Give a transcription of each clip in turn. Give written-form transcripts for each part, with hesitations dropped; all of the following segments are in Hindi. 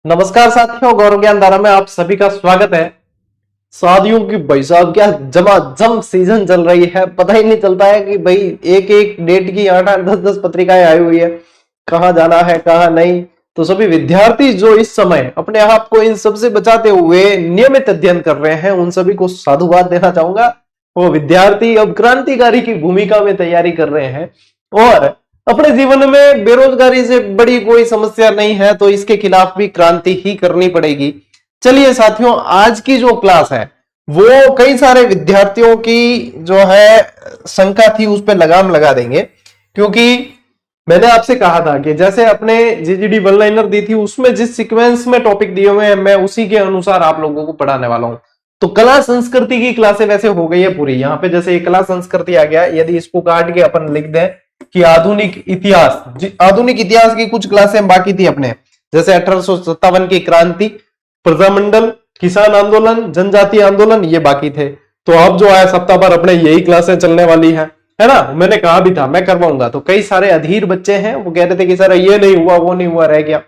नमस्कार साथियों, गौरव ज्ञान धारा में आप सभी का स्वागत है। शादियों की भाई साहब क्या जमाजम सीजन चल रही है, पता ही नहीं चलता है कि भाई एक एक डेट की 8-8 10-10 पत्रिकाएं आई हुई है, कहाँ जाना है कहाँ नहीं। तो सभी विद्यार्थी जो इस समय अपने आप को इन सबसे बचाते हुए नियमित अध्ययन कर रहे हैं, उन सभी को साधुवाद देना चाहूंगा। वो विद्यार्थी अब क्रांतिकारी की भूमिका में तैयारी कर रहे हैं और अपने जीवन में बेरोजगारी से बड़ी कोई समस्या नहीं है, तो इसके खिलाफ भी क्रांति ही करनी पड़ेगी। चलिए साथियों, आज की जो क्लास है वो कई सारे विद्यार्थियों की जो है शंका थी उस पर लगाम लगा देंगे, क्योंकि मैंने आपसे कहा था कि जैसे अपने जीजीडी वन लाइनर दी थी उसमें जिस सीक्वेंस में टॉपिक दिए हुए हैं मैं उसी के अनुसार आप लोगों को पढ़ाने वाला हूं। तो कला संस्कृति की क्लासें वैसे हो गई है पूरी। यहाँ पे जैसे कला संस्कृति आ गया, यदि इसको काट के अपन लिख दें कि आधुनिक इतिहास की कुछ क्लासें बाकी थी अपने, जैसे 1857 की क्रांति, प्रजामंडल, किसान आंदोलन, जनजातीय आंदोलन, ये बाकी थे। तो अब जो है सप्ताह भर अपने यही क्लासें चलने वाली है ना। मैंने कहा भी था मैं करवाऊंगा, तो कई सारे अधीर बच्चे हैं वो कह रहे थे कि सर ये नहीं हुआ वो नहीं हुआ, रह गया।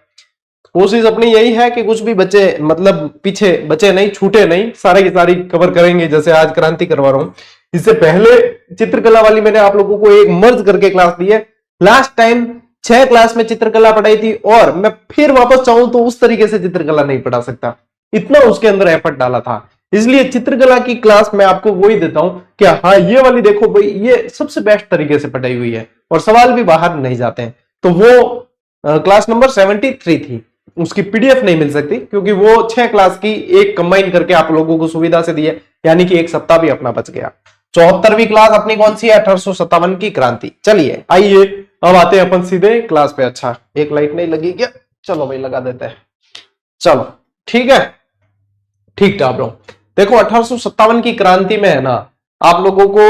कोशिश अपनी यही है कि कुछ भी बच्चे मतलब पीछे बच्चे नहीं, छूटे नहीं, सारे की सारी कवर करेंगे। जैसे आज क्रांति करवा रहा हूं, इससे पहले चित्रकला वाली मैंने आप लोगों को एक मर्ज करके क्लास दी है। लास्ट टाइम 6 क्लास में चित्रकला पढ़ाई थी और मैं फिर वापस चाहूं तो उस तरीके से चित्रकला नहीं पढ़ा सकता, इतना उसके अंदर एफर्ट डाला था। इसलिए चित्रकला की क्लास मैं आपको वही देता हूं कि हाँ ये वाली देखो भाई, ये सबसे बेस्ट तरीके से पढ़ाई हुई है और सवाल भी बाहर नहीं जाते हैं। तो वो क्लास नंबर 73 थी, उसकी पीडीएफ नहीं मिल सकती क्योंकि वो 6 क्लास की एक कंबाइन करके आप लोगों को सुविधा से दी है, यानी कि एक सप्ताह भी अपना बच गया। 74वीं क्लास अपनी कौन सी है? 1857 की क्रांति। चलिए आइए अब आते हैं अपन सीधे क्लास पे। अच्छा एक लाइट नहीं लगी क्या? चलो भाई लगा देते हैं। चलो ठीक है, ठीक था ब्रो। देखो 1857 की क्रांति में है ना, आप लोगों को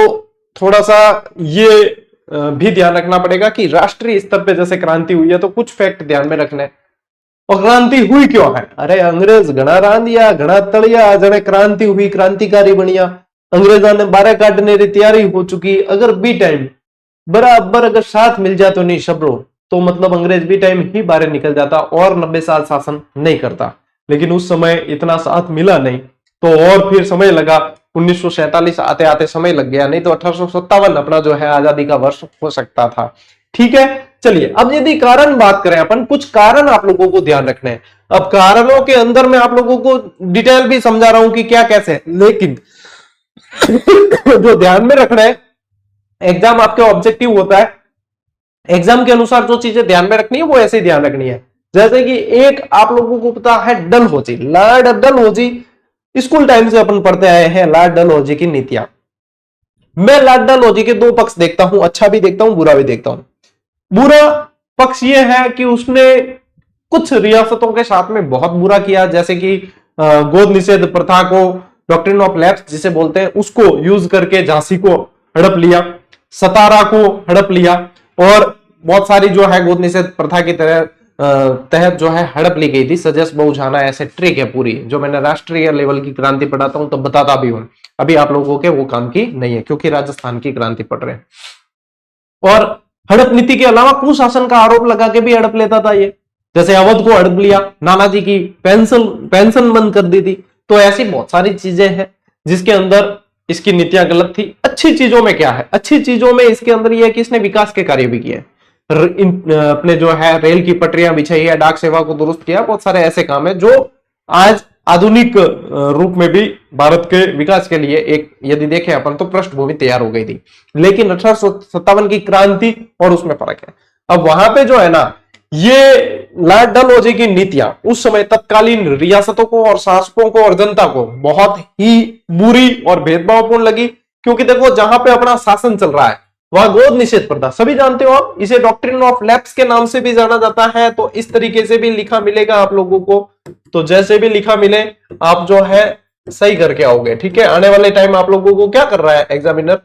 थोड़ा सा ये भी ध्यान रखना पड़ेगा कि राष्ट्रीय स्तर पे जैसे क्रांति हुई है तो कुछ फैक्ट ध्यान में रखने। और क्रांति हुई क्यों है? अरे अंग्रेज घना रांधिया घना तड़िया, जने क्रांति हुई क्रांतिकारी बनिया। अंग्रेजा ने 12 काटने की तैयारी हो चुकी, अगर बी टाइम बराबर अगर साथ मिल जाए तो नहीं शब्रो, तो मतलब अंग्रेज बी टाइम ही बाहर निकल जाता और 90 साल शासन नहीं करता। लेकिन उस समय इतना साथ मिला नहीं, तो और फिर समय लगा। 1947 आते आते समय लग गया, नहीं तो 1857 अपना जो है आजादी का वर्ष हो सकता था। ठीक है, चलिए अब यदि कारण बात करें अपन, कुछ कारण आप लोगों को ध्यान रखने हैं। अब कारणों के अंदर मैं आप लोगों को डिटेल भी समझा रहा हूं कि क्या कैसे है, लेकिन जो ध्यान में रखना है, एग्जाम आपके ऑब्जेक्टिव होता है, एग्जाम के अनुसार जो चीजें ध्यान में रखनी है वो ऐसे ही ध्यान रखनी है। जैसे कि एक आप लोगों को पता है Dalhousie, Lord Dalhousie, school time से अपन पढ़ते आए हैं लॉर्ड डलहौजी की नीतियां। मैं लॉर्ड डलहौजी के दो पक्ष देखता हूं, अच्छा भी देखता हूं बुरा भी देखता हूं। बुरा पक्ष यह है कि उसने कुछ रियासतों के साथ में बहुत बुरा किया, जैसे कि गोद निषेध प्रथा को, डॉक्ट्रिन ऑफ लैप्स जिसे बोलते हैं, उसको यूज करके झांसी को हड़प लिया, सतारा को हड़प लिया और बहुत सारी जो है गोद निषेध प्रथा की तहत जो है हड़प ली गई थी। सजस बहुझाना ऐसे ट्रिक है पूरी, जो मैंने राष्ट्रीय लेवल की क्रांति पढ़ाता हूं तो बताता भी हूं। अभी आप लोगों के वो काम की नहीं है क्योंकि राजस्थान की क्रांति पढ़ रहे हैं। और हड़प नीति के अलावा कुशासन का आरोप लगा के भी हड़प लेता था ये, जैसे अवध को हड़प लिया, नानाजी की पेंशन बंद कर दी थी। तो ऐसी बहुत सारी चीजें हैं जिसके अंदर इसकी नीतियां गलत थी। अच्छी चीजों में क्या है? अच्छी चीजों में इसके अंदर यह है कि इसने विकास के कार्य भी किए, अपने जो है रेल की पटरियां बिछाई है, डाक सेवा को दुरुस्त किया, बहुत सारे ऐसे काम है जो आज आधुनिक रूप में भी भारत के विकास के लिए एक यदि देखें अपन तो पृष्ठभूमि तैयार हो गई थी। लेकिन 1857 की क्रांति और उसमें फर्क है। अब वहां पे जो है ना, ये लॉर्ड डलहौजी की नीतियां उस समय तत्कालीन रियासतों को और शासकों को और जनता को बहुत ही बुरी और भेदभावपूर्ण लगी, क्योंकि देखो जहां पे अपना शासन चल रहा है वहां गोद निषेध प्रथा सभी जानते हो आप, इसे डॉक्ट्रिन ऑफ लैप्स के नाम से भी जाना जाता है। तो इस तरीके से भी लिखा मिलेगा आप लोगों को, तो जैसे भी लिखा मिले आप जो है सही करके आओगे। ठीक है, आने वाले टाइम आप लोगों को क्या कर रहा है एग्जामिनर,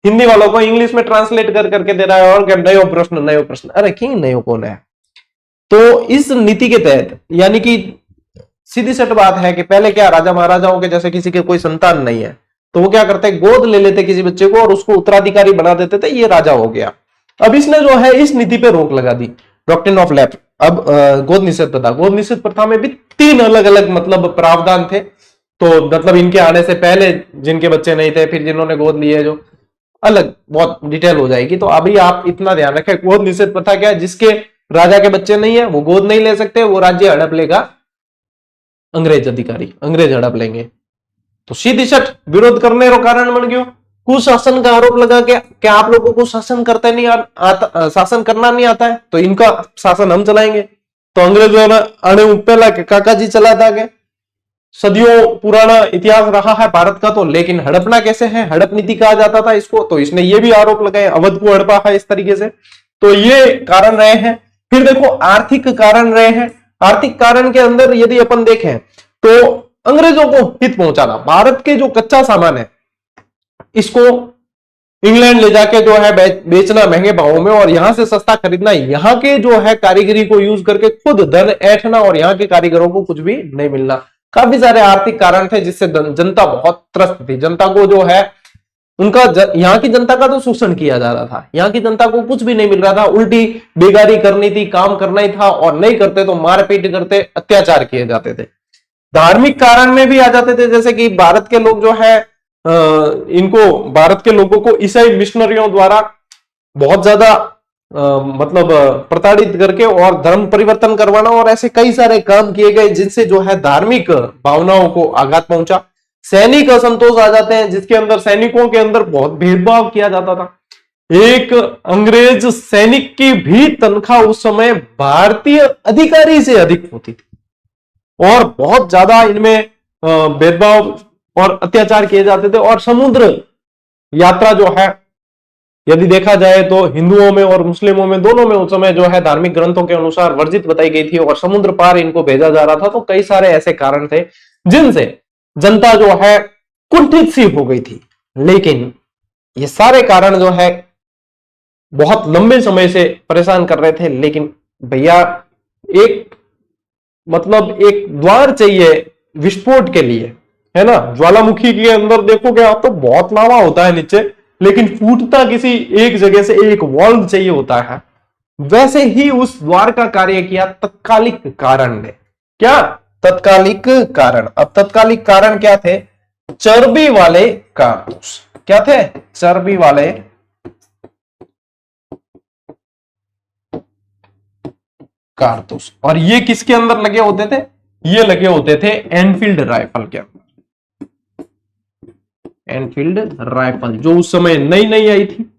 हिंदी वालों को इंग्लिश में ट्रांसलेट कर करके दे रहा है और क्या नयो प्रश्न। अरे क्यों नयो कौन है? तो इस नीति के तहत यानी कि सीधी सट बात है कि पहले क्या राजा महाराजाओं के जैसे किसी के कोई संतान नहीं है तो वो क्या करते, गोद ले लेते किसी बच्चे को और उसको उत्तराधिकारी बना देते थे, ये राजा हो गया। अब इसने जो है इस नीति पे रोक लगा दी। Doctrine of lap. अब गोद निषेध प्रथा, गोद निषेध प्रथा में भी 3 अलग अलग मतलब प्रावधान थे। तो मतलब इनके आने से पहले जिनके बच्चे नहीं थे, फिर जिन्होंने गोद लिए, जो अलग बहुत डिटेल हो जाएगी। तो अभी आप इतना ध्यान रखें, गोद निषेध प्रथा क्या है, जिसके राजा के बच्चे नहीं है वो गोद नहीं ले सकते, वो राज्य हड़प लेगा अंग्रेज अधिकारी, अंग्रेज हड़प लेंगे। तो सीधी सट विरोध करने का कारण बन गयो। कुशासन का आरोप लगा के क्या आप लोगों को शासन करते नहीं आता, शासन करना नहीं आता है, तो इनका शासन हम चलाएंगे। तो अंग्रेजों ने अणे पहला के काका जी चलाता गए। सदियों पुराना इतिहास रहा है भारत का, तो लेकिन हड़पना कैसे है, हड़प नीति कहा जाता था इसको। तो इसने ये भी आरोप लगाए अवध को हड़पा है इस तरीके से। तो ये कारण रहे हैं। फिर देखो आर्थिक कारण रहे हैं। आर्थिक कारण के अंदर यदि अपन देखें तो अंग्रेजों को हित पहुंचाना, भारत के जो कच्चा सामान है इसको इंग्लैंड ले जाके जो है बेचना महंगे भावों में, और यहां से सस्ता खरीदना, यहां के जो है कारीगरी को यूज करके खुद धन ऐंठना, और यहां के कारीगरों को कुछ भी नहीं मिलना। काफी सारे आर्थिक कारण थे जिससे जनता बहुत त्रस्त थी। जनता को जो है उनका यहाँ की जनता का तो शोषण किया जा रहा था, यहाँ की जनता को कुछ भी नहीं मिल रहा था, उल्टी बेगारी करनी थी, काम करना ही था, और नहीं करते तो मारपीट करते, अत्याचार किए जाते थे। धार्मिक कारण में भी आ जाते थे, जैसे कि भारत के लोग जो है इनको, भारत के लोगों को ईसाई मिशनरियों द्वारा बहुत ज्यादा मतलब प्रताड़ित करके और धर्म परिवर्तन करवाना, और ऐसे कई सारे काम किए गए जिनसे जो है धार्मिक भावनाओं को आघात पहुंचा। सैनिक असंतोष आ जाते हैं, जिसके अंदर सैनिकों के अंदर बहुत भेदभाव किया जाता था। एक अंग्रेज सैनिक की भी तनख्वाह उस समय भारतीय अधिकारी से अधिक होती थी, और बहुत ज्यादा इनमें भेदभाव और अत्याचार किए जाते थे। और समुद्र यात्रा जो है यदि देखा जाए तो हिंदुओं में और मुस्लिमों में, दोनों में उस समय जो है धार्मिक ग्रंथों के अनुसार वर्जित बताई गई थी, और समुद्र पार इनको भेजा जा रहा था। तो कई सारे ऐसे कारण थे जिनसे जनता जो है कुंठित सी हो गई थी। लेकिन ये सारे कारण जो है बहुत लंबे समय से परेशान कर रहे थे। लेकिन भैया एक मतलब एक द्वार चाहिए विस्फोट के लिए, है ना। ज्वालामुखी के अंदर देखोगे आप तो बहुत लावा होता है नीचे, लेकिन फूटता किसी एक जगह से एक वॉल्व चाहिए होता है। वैसे ही उस द्वार का कार्य किया तत्कालिक कारण ने। क्या? तत्कालिक कारण। अब तत्कालिक कारण क्या थे? चर्बी वाले कारतूस। क्या थे? चर्बी वाले कारतूस। और ये किसके अंदर लगे होते थे? ये लगे होते थे एनफील्ड राइफल के अंदर। एनफील्ड राइफल जो उस समय नई नई आई थी,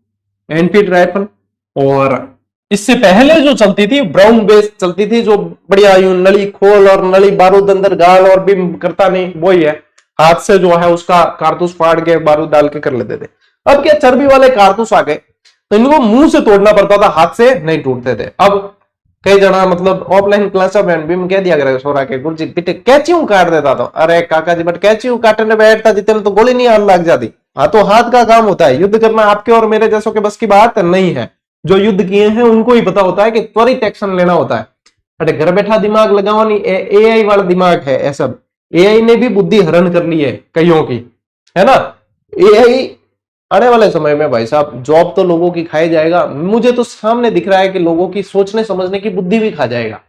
एनफील्ड राइफल। और इससे पहले जो चलती थी ब्राउन बेस चलती थी, जो बढ़िया नली खोल और नली बारूद अंदर गाल और भी करता नहीं, वही है, हाथ से जो है उसका कारतूस फाड़ के बारूद डाल के कर लेते थे। अब क्या चर्बी वाले कारतूस आ गए, तो इनको मुंह से तोड़ना पड़ता था, हाथ से नहीं टूटते थे। अब कई जना मतलब ऑफलाइन क्लास भी कह दिया करे सोरा के गुरुजी बेटे कैचियों काट देता था। अरे काका जी बट कैचियों काटने बैठता जितने तो गोली नहीं लग जाती। हाँ तो हाथ का काम होता है, युद्ध करना आपके और मेरे जैसों के बस की बात नहीं है। जो युद्ध किए हैं उनको ही पता होता है कि त्वरित एक्शन लेना होता है। अरे घर बैठा दिमाग लगाओ नहीं, एआई वाला दिमाग है ये सब। एआई ने भी बुद्धि हरण कर ली है कईयों की, है ना। एआई आने वाले समय में भाई साहब जॉब तो लोगों की खाई जाएगा। मुझे तो सामने दिख रहा है कि लोगों की सोचने समझने की बुद्धि भी खा जाएगा।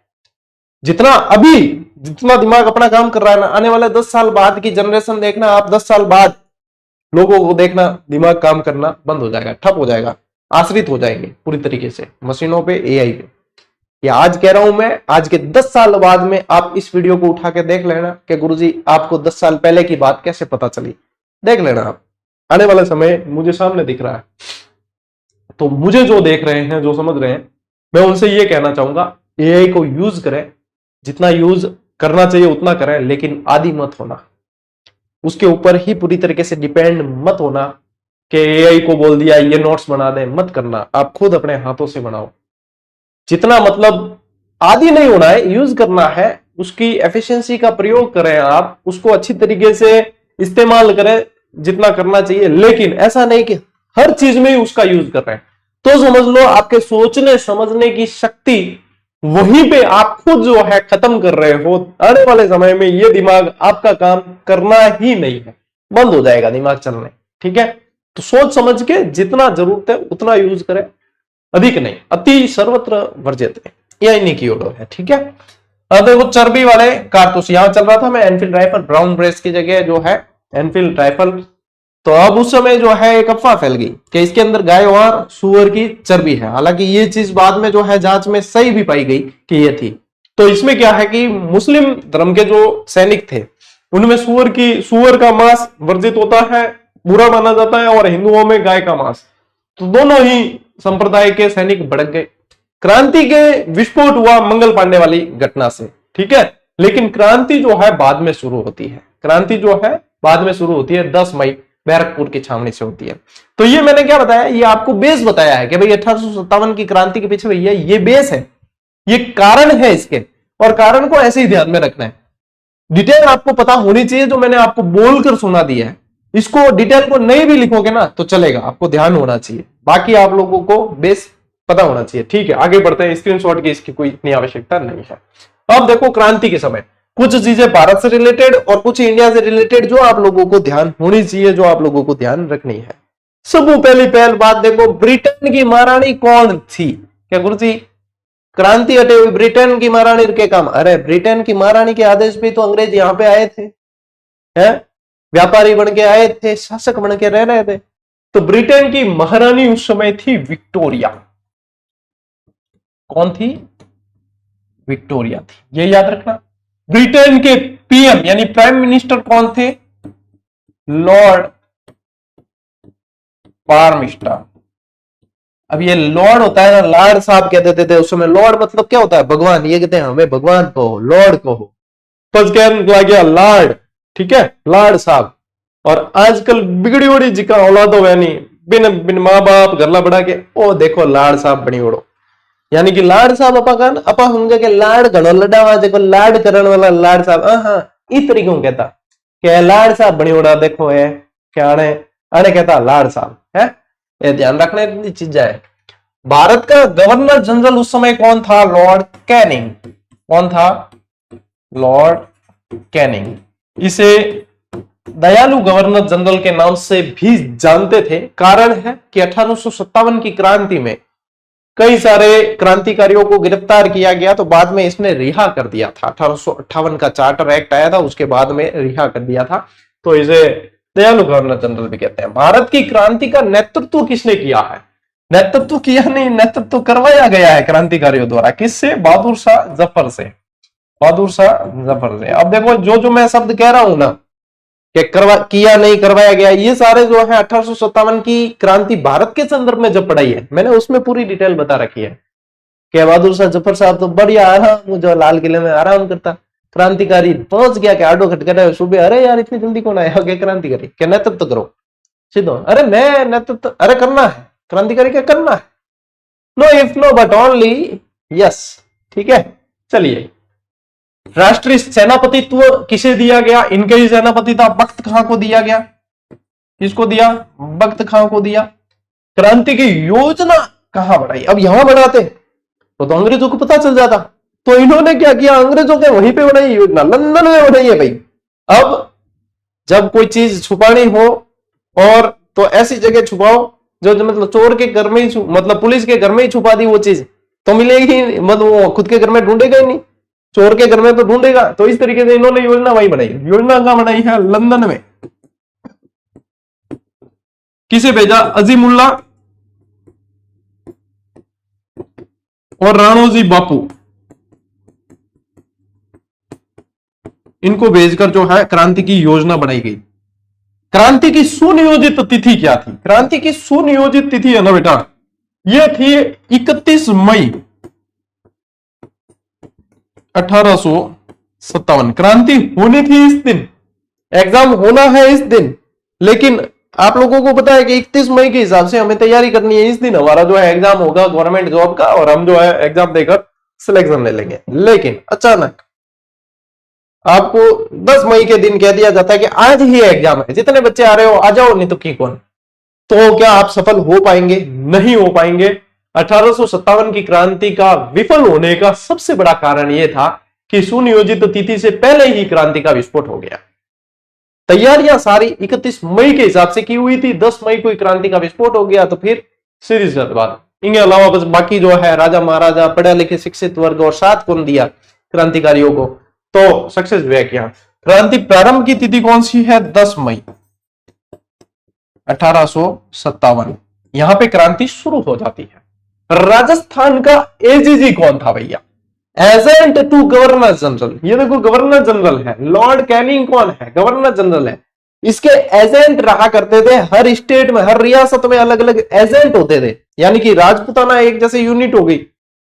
जितना दिमाग अपना काम कर रहा है ना, आने वाले 10 साल बाद की जनरेशन देखना आप, 10 साल बाद लोगों को देखना दिमाग काम करना बंद हो जाएगा, ठप हो जाएगा, आश्रित हो जाएंगे पूरी तरीके से मशीनों पे, एआई पे। या आज कह रहा हूं मैं, आज के 10 साल बाद में आप इस वीडियो को उठा के देख लेना कि गुरुजी आपको 10 साल पहले की बात कैसे पता चली, देख लेना आप। आने वाला समय मुझे सामने दिख रहा है। तो मुझे जो देख रहे हैं, जो समझ रहे हैं, मैं उनसे ये कहना चाहूंगा एआई को यूज करें, जितना यूज करना चाहिए उतना करें, लेकिन आदी मत होना, उसके ऊपर ही पूरी तरीके से डिपेंड मत होना कि एआई को बोल दिया ये नोट्स बना दे, मत करना। आप खुद अपने हाथों से बनाओ। जितना मतलब आदी नहीं होना है, यूज करना है, उसकी एफिशिएंसी का प्रयोग करें, आप उसको अच्छी तरीके से इस्तेमाल करें जितना करना चाहिए। लेकिन ऐसा नहीं कि हर चीज में ही उसका यूज कर रहे हैं, तो समझ लो आपके सोचने समझने की शक्ति वहीं पे आप खुद जो है खत्म कर रहे हो। आने वाले समय में ये दिमाग आपका काम करना ही नहीं है, बंद हो जाएगा दिमाग चलने। ठीक है, तो सोच समझ के जितना जरूरत है उतना यूज करें, अधिक नहीं। अति सर्वत्र वर्जित है। ये इन्हीं की ओर है, ठीक है। अब देखो चर्बी वाले कारतूस, यहां चल रहा था मैं एनफील्ड राइफल, ब्राउन ब्रेस की जगह जो है एनफील्ड राइफल। तो अब उस समय जो है एक अफवाह फैल गई कि इसके अंदर गाय और सुअर की चर्बी है। हालांकि ये चीज बाद में जो है जांच में सही भी पाई गई कि ये थी। तो इसमें क्या है कि मुस्लिम धर्म के जो सैनिक थे उनमें सुअर का मांस वर्जित होता है, बुरा माना जाता है, और हिंदुओं में गाय का मांस। तो दोनों ही संप्रदाय के सैनिक भड़क गए। क्रांति के विस्फोट हुआ मंगल पांडे वाली घटना से, ठीक है। लेकिन क्रांति जो है बाद में शुरू होती है, क्रांति जो है बाद में शुरू होती है 10 मई बैरकपुर की छावनी से होती है। तो ये मैंने क्या बताया, ये आपको बेस बताया है कि भाई 1857 की क्रांति के पीछे भैया ये बेस है, ये कारण है इसके, और कारण को ऐसे ही ध्यान में रखना है। डिटेल आपको पता होनी चाहिए, जो मैंने आपको बोलकर सुना दिया है इसको डिटेल को नहीं भी लिखोगे ना तो चलेगा, आपको ध्यान होना चाहिए। बाकी आप लोगों को बेस पता होना चाहिए, ठीक है। आगे बढ़ते हैं, स्क्रीनशॉट की इसकी कोई इतनी आवश्यकता नहीं है। अब देखो क्रांति के समय कुछ चीजें भारत से रिलेटेड और कुछ इंडिया से रिलेटेड जो आप लोगों को ध्यान होनी चाहिए, जो आप लोगों को ध्यान रखनी है। सब पहली बात देखो, ब्रिटेन की महारानी कौन थी? क्या गुरु जी क्रांति हटे हुई ब्रिटेन की महारानी के काम? अरे ब्रिटेन की महारानी के आदेश पे तो अंग्रेज यहां पे आए थे, हैं? व्यापारी बन के आए थे, शासक बन के रह रहे थे। तो ब्रिटेन की महारानी उस समय थी विक्टोरिया। कौन थी? विक्टोरिया थी, ये याद रखना। ब्रिटेन के पीएम यानी प्राइम मिनिस्टर कौन थे? लॉर्ड पार्मिस्टर। अब ये लॉर्ड होता है ना, लॉर्ड साहब कहते थे उस समय। लॉर्ड मतलब क्या होता है? भगवान। ये कहते हैं हमें भगवान कहो, लॉर्ड कहो, बस कहने लग गया लॉर्ड, ठीक है, लॉर्ड साहब। और आजकल बिगड़ी उड़ी जिका औलाद हो यानी बिन बिन माँ बाप घरला बढ़ा के ओ देखो लाड साहब बनी उड़ो, यानी कि लाड साहब अपा समझे के लाड घड़ो लडावा देखो लाड करण वाला लाड साहब। हाँ इस तरीके को कहता कि लाड साहब बनी उड़ा देखो है क्या आने आने कहता लाड साहब है। ये ध्यान रखना इतनी चीजें है। भारत का गवर्नर जनरल उस समय कौन था? Lord Canning. कौन था? Lord Canning. इसे दयालु गवर्नर जनरल के नाम से भी जानते थे। कारण है कि 1857 की क्रांति में कई सारे क्रांतिकारियों को गिरफ्तार किया गया, तो बाद में इसने रिहा कर दिया था। 1858 का चार्टर एक्ट आया था, उसके बाद में रिहा कर दिया था, तो इसे दयालु गवर्नर जनरल भी कहते हैं। भारत की क्रांति का नेतृत्व किसने किया है? नेतृत्व किया नहीं, नेतृत्व करवाया गया है क्रांतिकारियों द्वारा। किससे? बहादुर शाह जफर से। बहादुर शाह जफर से। अब देखो जो मैं शब्द कह रहा हूं ना कि किया नहीं करवाया गया, ये सारे जो है 1857 की क्रांति भारत के संदर्भ में जब पढ़ाई है मैंने उसमें पूरी डिटेल बता रखी है कि बहादुर शाह जफर साहब तो बढ़िया आराम, जो लाल किले में आराम करता, क्रांतिकारी पहुंच गया कि आडो खटखटा सुबह, अरे यार इतनी जल्दी कौन आया? क्या क्रांतिकारी? क्या नेतृत्व करो सीधो? अरे मैं नेतृत्व, अरे करना है क्रांतिकारी, क्या करना है? No if no but only yes, ठीक है। चलिए, राष्ट्रीय सेनापतित्व किसे दिया गया? इनके ही सेनापति था बख्त खां को दिया गया। किसको दिया? बख्त खां को दिया। क्रांति की योजना कहां बढ़ाई? अब यहां बढ़ाते तो अंग्रेजों को पता चल जाता, तो इन्होंने क्या किया? अंग्रेजों के वहीं पे बनाई योजना, लंदन में बनाई है भाई। अब जब कोई चीज छुपानी हो और तो ऐसी जगह छुपाओ जो मतलब चोर के घर में ही, मतलब पुलिस के घर में ही छुपा दी वो चीज तो मिलेगी, मतलब वो खुद के घर में ढूंढेगा ही नहीं, चोर के घर में तो ढूंढेगा। तो इस तरीके से इन्होंने योजना वही बनाई। योजना कहां बनाई है? लंदन में। किसे भेजा? अजीमुल्ला और राणोजी बापू, इनको भेजकर जो है क्रांति की योजना बनाई गई। क्रांति की सुनियोजित तिथि क्या थी? क्रांति की सुनियोजित तिथि है ना बेटा, यह थी 31 मई 1857। क्रांति होनी थी इस दिन, एग्जाम होना है इस दिन, लेकिन आप लोगों को पता है कि 31 मई के हिसाब से हमें तैयारी करनी है। इस दिन हमारा जो है एग्जाम होगा गवर्नमेंट जॉब का, और हम जो है एग्जाम देकर सिलेक्शन ले लेंगे। लेकिन अचानक आपको 10 मई के दिन कह दिया जाता है कि आज ही एग्जाम है, जितने बच्चे आ रहे हो आ जाओ, नहीं तो की कौन। तो क्या आप सफल हो पाएंगे? नहीं हो पाएंगे। 1857 की क्रांति का विफल होने का सबसे बड़ा कारण यह था कि सुनियोजित तिथि से पहले ही क्रांति का विस्फोट हो गया। तैयारियां सारी 31 मई के हिसाब से की हुई थी, 10 मई को क्रांति का विस्फोट हो गया, तो फिर सीधी सी बात इनके अलावा बस बाकी जो है राजा महाराजा, पढ़े लिखे शिक्षित वर्ग और साथ कौन दिया क्रांतिकारियों को, तो सक्सेस विवेक। यहाँ क्रांति प्रारंभ की तिथि कौन सी है? 10 मई 1857, यहां पे क्रांति शुरू हो जाती है। राजस्थान का एजीजी कौन था भैया? Agent to governor general. ये देखो गवर्नर जनरल है, लॉर्ड कैनिंग कौन है? गवर्नर जनरल है। इसके एजेंट रहा करते थे, हर स्टेट में हर रियासत में अलग अलग एजेंट होते थे, यानी कि राजपुताना एक जैसे यूनिट हो गई।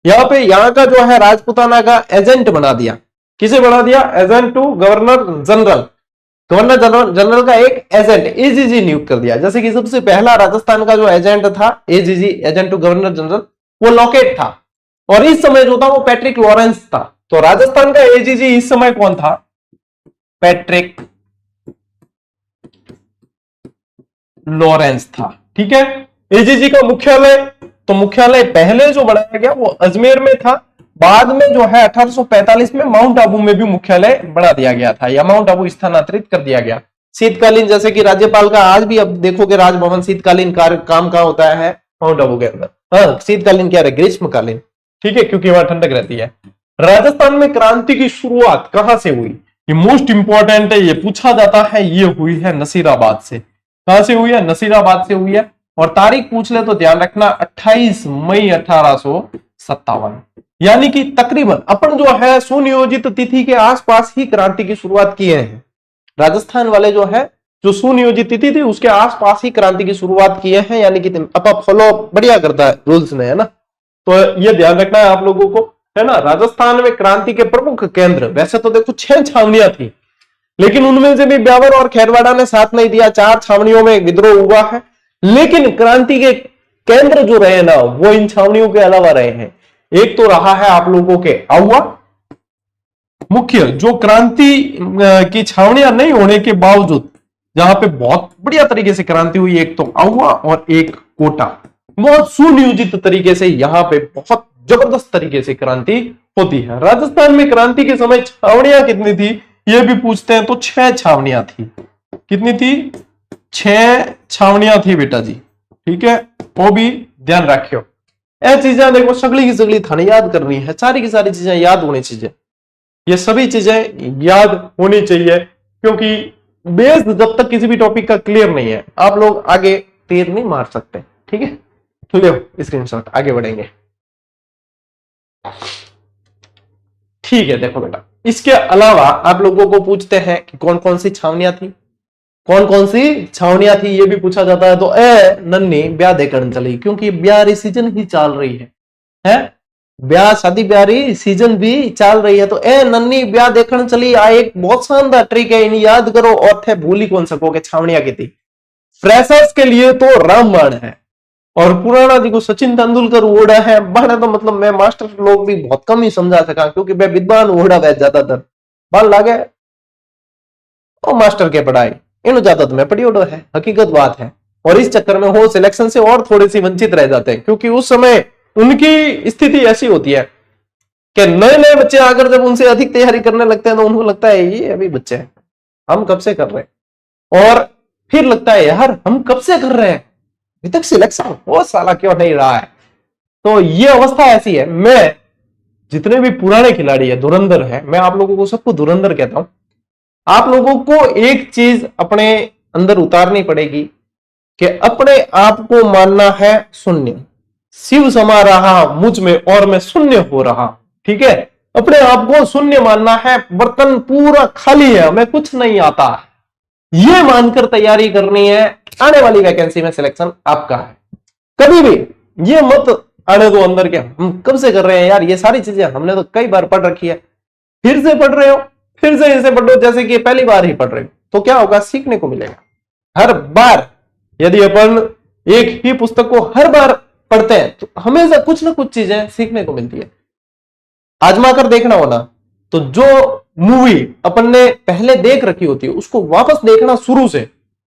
यहाँ पे यहाँ का जो है राजपुताना का एजेंट बना दिया। किसे बना दिया? Agent to governor general. Governor general का एक एजेंट एजीजी नियुक्त कर दिया। जैसे कि सबसे पहला राजस्थान का जो एजेंट था AGG, agent to governor general, वो लॉकेट था, और इस समय जो था वो पैट्रिक लॉरेंस था। तो राजस्थान का एजीजी इस समय कौन था? पैट्रिक लॉरेंस था। ठीक है। एजीजी का मुख्यालय, तो मुख्यालय पहले जो बनाया गया वो अजमेर में था, बाद में जो है 1845 में माउंट आबू में भी मुख्यालय बना दिया गया था, या माउंट आबू स्थानांतरित कर दिया गया। शीतकालीन, जैसे कि राज्यपाल का आज भी अब देखोगे राजभवन शीतकालीन कार्य काम कहां होता है? माउंट आबू के अंदर। हाँ, शीतकालीन क्या है? ग्रीष्मकालीन। ठीक है, क्योंकि वहां ठंडक रहती है। राजस्थान में क्रांति की शुरुआत कहां से हुई? ये मोस्ट इंपॉर्टेंट है, ये पूछा जाता है। ये हुई है नसीराबाद से। कहां से हुई है? नसीराबाद से हुई है। और तारीख पूछ ले तो ध्यान रखना 28 मई 1857, यानी कि तकरीबन अपन जो है सुनियोजित तिथि के आसपास ही क्रांति की शुरुआत किए हैं। राजस्थान वाले जो है जो सुनियोजित तिथि थी उसके आसपास ही क्रांति की शुरुआत किए हैं, यानी कि अपा फॉलो बढ़िया करता है रूल्स ने, है ना। तो ये ध्यान रखना है आप लोगों को, है ना। राजस्थान में क्रांति के प्रमुख केंद्र, वैसे तो देखो 6 छावनियां थी, लेकिन उनमें से भी ब्यावर और खैरवाड़ा ने साथ नहीं दिया। 4 छावनियों में विद्रोह हुआ है, लेकिन क्रांति के केंद्र जो रहे ना वो इन छावनियों के अलावा रहे हैं। एक तो रहा है आप लोगों के आउवा, मुख्य जो क्रांति की छावनियां नहीं होने के बावजूद जहां पे बहुत बढ़िया तरीके से क्रांति हुई, एक तो आउवा और एक कोटा। बहुत सुनियोजित तरीके से यहां पे बहुत जबरदस्त तरीके से क्रांति होती है। राजस्थान में क्रांति के समय छावनियां कितनी थी ये भी पूछते हैं, तो 6 छावनियां थी। कितनी थी? 6 छावनियां थी बेटा जी। ठीक है, वो भी ध्यान रखियो। ये चीजें देखो सगली की सगली थाने याद करनी है, सारी की सारी चीजें याद होनी चाहिए। ये सभी चीजें याद होनी चाहिए, क्योंकि बेस जब तक किसी भी टॉपिक का क्लियर नहीं है आप लोग आगे तीर नहीं मार सकते। ठीक है, तो लो स्क्रीनशॉट, आगे बढ़ेंगे। ठीक है, देखो बेटा, इसके अलावा आप लोगों को पूछते हैं कि कौन कौन सी छावनियां थी, कौन कौन सी छावनियां थी ये भी पूछा जाता है। तो नन्नी ब्याह देखने चली, क्योंकि ब्याह सीजन ही चल रही है ब्याह शादी ब्याह सीजन भी चल रही है। तो नन्नी ब्याह देखने चली आ एक बहुत शानदार ट्रिक है, इन्हें याद करो और थे भूल ही कौन सकोगे। छावनियां की थी फ्रेशर्स के लिए तो रामबाण है, और पुराना जी को सचिन तेंदुलकर ओढ़ा है। बाण तो मतलब मैं मास्टर लोग भी बहुत कम ही समझा सका, क्योंकि मैं विद्वान ओढ़ा वह ज्यादातर बाल लागे और मास्टर के पढ़ाई इन ज्यादा तो मैं पढ़ी ओढ़ो है, हकीकत बात है। और इस चक्कर में वो सिलेक्शन से और थोड़े सी वंचित रह जाते हैं, क्योंकि उस समय उनकी स्थिति ऐसी होती है कि नए नए बच्चे आकर जब उनसे अधिक तैयारी करने लगते हैं तो उनको लगता है ये अभी बच्चे हैं, हम कब से कर रहे हैं, और फिर लगता है यार हम कब से कर रहे हैं, अभी तक सिलेक्शन वो साला क्यों नहीं रहा है। तो ये अवस्था ऐसी है। मैं जितने भी पुराने खिलाड़ी है, धुरंधर है, मैं आप लोगों को सबको धुरंधर कहता हूं। आप लोगों को एक चीज अपने अंदर उतारनी पड़ेगी कि अपने आप को मानना है शून्य। शिव समा रहा मुझ में और मैं शून्य हो रहा। ठीक है, अपने आप को शून्य मानना है, बर्तन पूरा खाली है, हमें कुछ नहीं आता, ये मानकर तैयारी करनी है। आने वाली वैकेंसी में सिलेक्शन आपका है। कभी भी ये मत आने दो अंदर के हम कब से कर रहे हैं यार, ये सारी चीजें हमने तो कई बार पढ़ रखी है, फिर से पढ़ रहे हो, फिर से इसे पढ़ो जैसे कि पहली बार ही पढ़ रहे हो। तो क्या होगा, सीखने को मिलेगा हर बार। यदि अपन एक ही पुस्तक को हर बार पढ़ते हैं तो हमेशा कुछ ना कुछ चीजें सीखने को मिलती है। आजमा कर देखना होना, तो जो मूवी अपन ने पहले देख रखी होती है उसको वापस देखना शुरू से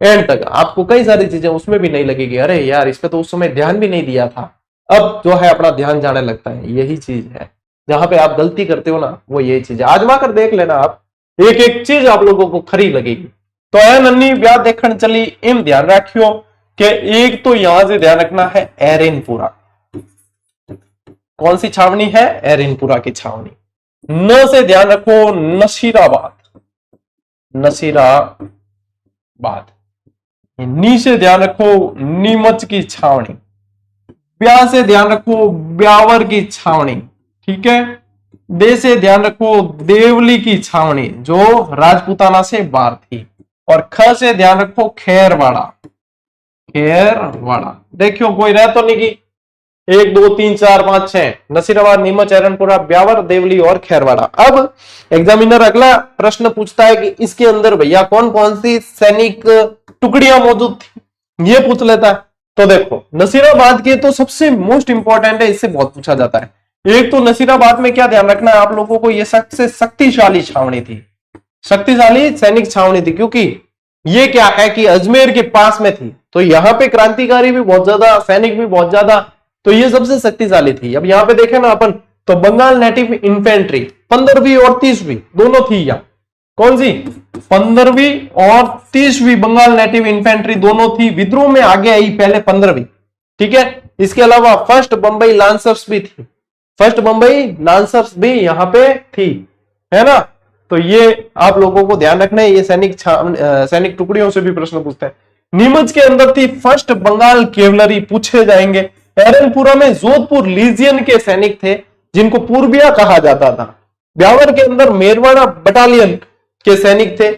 एंड तक, आपको कई सारी चीजें उसमें भी नहीं लगेगी, अरे यार इस पे तो उस समय ध्यान भी नहीं दिया था, अब जो है अपना ध्यान जाने लगता है। यही चीज है जहां पे आप गलती करते हो ना, वो यही चीज है। आजमा कर देख लेना आप, एक एक चीज आप लोगों को खरी लगेगी। तो नन्नी ब्याह देखने चली, इन ध्यान रखियो कि एक तो यहां से ध्यान रखना है एरेनपुरा। कौन सी छावनी है? एरिनपुरा की छावनी। न से ध्यान रखो नसीराबाद, नसीराबाद। नी से ध्यान रखो नीमच की छावनी। ब्या से ध्यान रखो ब्यावर की छावनी, ठीक है। दे से ध्यान रखो देवली की छावनी जो राजपूताना से बाहर थी। और ख से ध्यान रखो खेरवाड़ा, खेरवाड़ा। देखियो कोई रह तो नहीं की? 1 2 3 4 5 6 नसीराबाद, नीमच, एरनपुरा, ब्यावर, देवली और खेरवाड़ा। अब एग्जामिनर अगला प्रश्न पूछता है कि इसके अंदर भैया कौन कौन सी सैनिक टुकड़ियां मौजूद थी, ये पूछ लेता है। तो देखो नसीराबाद के तो सबसे मोस्ट इंपॉर्टेंट है, इससे बहुत पूछा जाता है। एक तो नसीराबाद में क्या ध्यान रखना है आप लोगों को, ये सबसे शक्तिशाली छावनी थी, शक्तिशाली सैनिक छावनी थी, क्योंकि ये क्या है कि अजमेर के पास में थी, तो यहाँ पे क्रांतिकारी भी बहुत ज्यादा, सैनिक भी बहुत ज्यादा, तो ये सबसे शक्तिशाली थी। अब यहाँ पे देखें ना अपन, तो बंगाल नेटिव इन्फेंट्री 15वीं और 30वीं दोनों थी यहाँ। कौन सी? 15वीं और 30वीं बंगाल नेटिव इन्फेंट्री दोनों थी। विद्रोह में आगे आई पहले 15वीं, ठीक है। इसके अलावा फर्स्ट बंबई लांसर्स भी थी, फर्स्ट बंबई लांसर्स भी यहाँ पे थी, है ना। तो ये आप लोगों को ध्यान रखना है, ये सैनिक टुकड़ियों से भी प्रश्न पूछते हैं। नीमच के अंदर थी फर्स्ट बंगाल केवलरी, पूछे जाएंगे। एरनपुरा में जोधपुर लीजियन के सैनिक थे जिनको पूर्बिया कहा जाता था। ब्यावर के अंदर मेरवाड़ा बटालियन के सैनिक थे।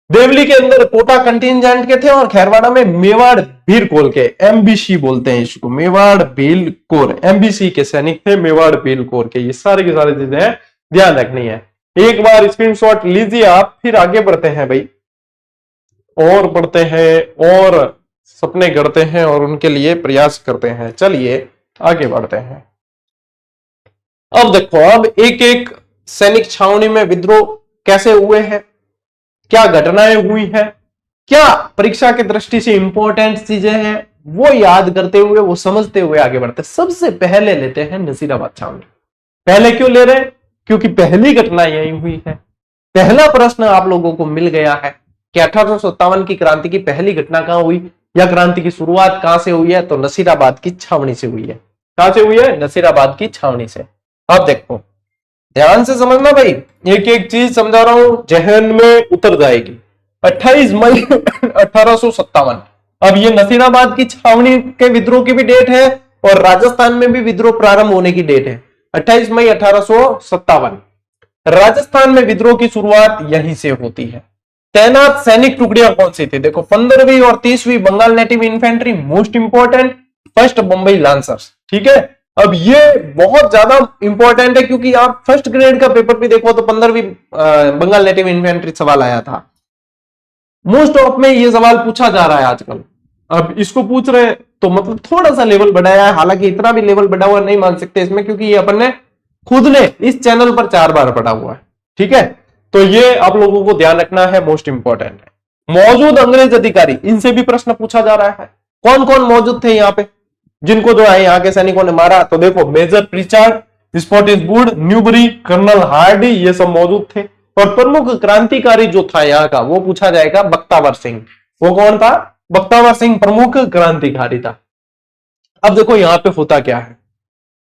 देवली के अंदर कोटा कंटिजेंट के थे। और खेरवाड़ा में मेवाड़ भील कोर के, एमबीसी बोलते हैं इसको, मेवाड़ भील कोर, एमबीसी के सैनिक थे, मेवाड़ भील कोर के। ये सारी की सारी चीजें ध्यान रखनी है। एक बार स्क्रीनशॉट लीजिए आप, फिर आगे बढ़ते हैं भाई, और बढ़ते हैं और सपने गढ़ते हैं और उनके लिए प्रयास करते हैं। चलिए आगे बढ़ते हैं। अब देखो, अब एक एक सैनिक छावनी में विद्रोह कैसे हुए हैं, क्या घटनाएं हुई है, क्या परीक्षा की दृष्टि से इंपॉर्टेंट चीजें हैं, वो याद करते हुए, वो समझते हुए आगे बढ़ते। सबसे पहले लेते हैं नसीराबाद छावनी। पहले क्यों ले रहे हैं? क्योंकि पहली घटना यही हुई है। पहला प्रश्न आप लोगों को मिल गया है कि 1857 की क्रांति की पहली घटना कहां हुई, या क्रांति की शुरुआत कहां से हुई है? तो नसीराबाद की छावनी से हुई है। कहां से हुई है? नसीराबाद की छावनी से। अब देखो ध्यान से समझना भाई, एक एक चीज समझा रहा हूं, जहन में उतर जाएगी। 28 मई 1857। अब ये नसीराबाद की छावनी के विद्रोह की भी डेट है और राजस्थान में भी विद्रोह प्रारंभ होने की डेट है। 28 मई 1857 राजस्थान में विद्रोह की शुरुआत यहीं से होती है। तैनात सैनिक टुकड़ियां कौन सी थी? देखो 15वीं और 30वीं Bengal native infantry most important, first Bombay lancers, ठीक है। अब ये बहुत ज्यादा इंपॉर्टेंट है क्योंकि आप फर्स्ट ग्रेड का पेपर भी देखो तो 15वीं बंगाल नेटिव इन्फेंट्री सवाल आया था। मोस्ट ऑफ में ये सवाल पूछा जा रहा है आजकल। अब इसको पूछ रहे तो मतलब थोड़ा सा लेवल बढ़ाया है, हालांकि इतना भी लेवल बढ़ा हुआ नहीं मान सकते इसमें, क्योंकि ये अपन ने खुद ने इस चैनल पर 4 बार पढ़ा हुआ है, ठीक है। तो ये आप लोगों को ध्यान रखना है, मोस्ट इंपॉर्टेंट है। मौजूद अंग्रेज अधिकारी, इनसे भी प्रश्न पूछा जा रहा है। कौन कौन मौजूद थे यहाँ पे जिनको जो है यहाँ के सैनिकों ने मारा? तो देखो major Pritchard, Spottiswood, Newbury, colonel Hardy, ये सब मौजूद थे। और प्रमुख क्रांतिकारी जो था यहाँ का, वो पूछा जाएगा बख्तावर सिंह। वो कौन था? बख्तावर सिंह प्रमुख क्रांतिकारी था। अब देखो यहाँ पे होता क्या है,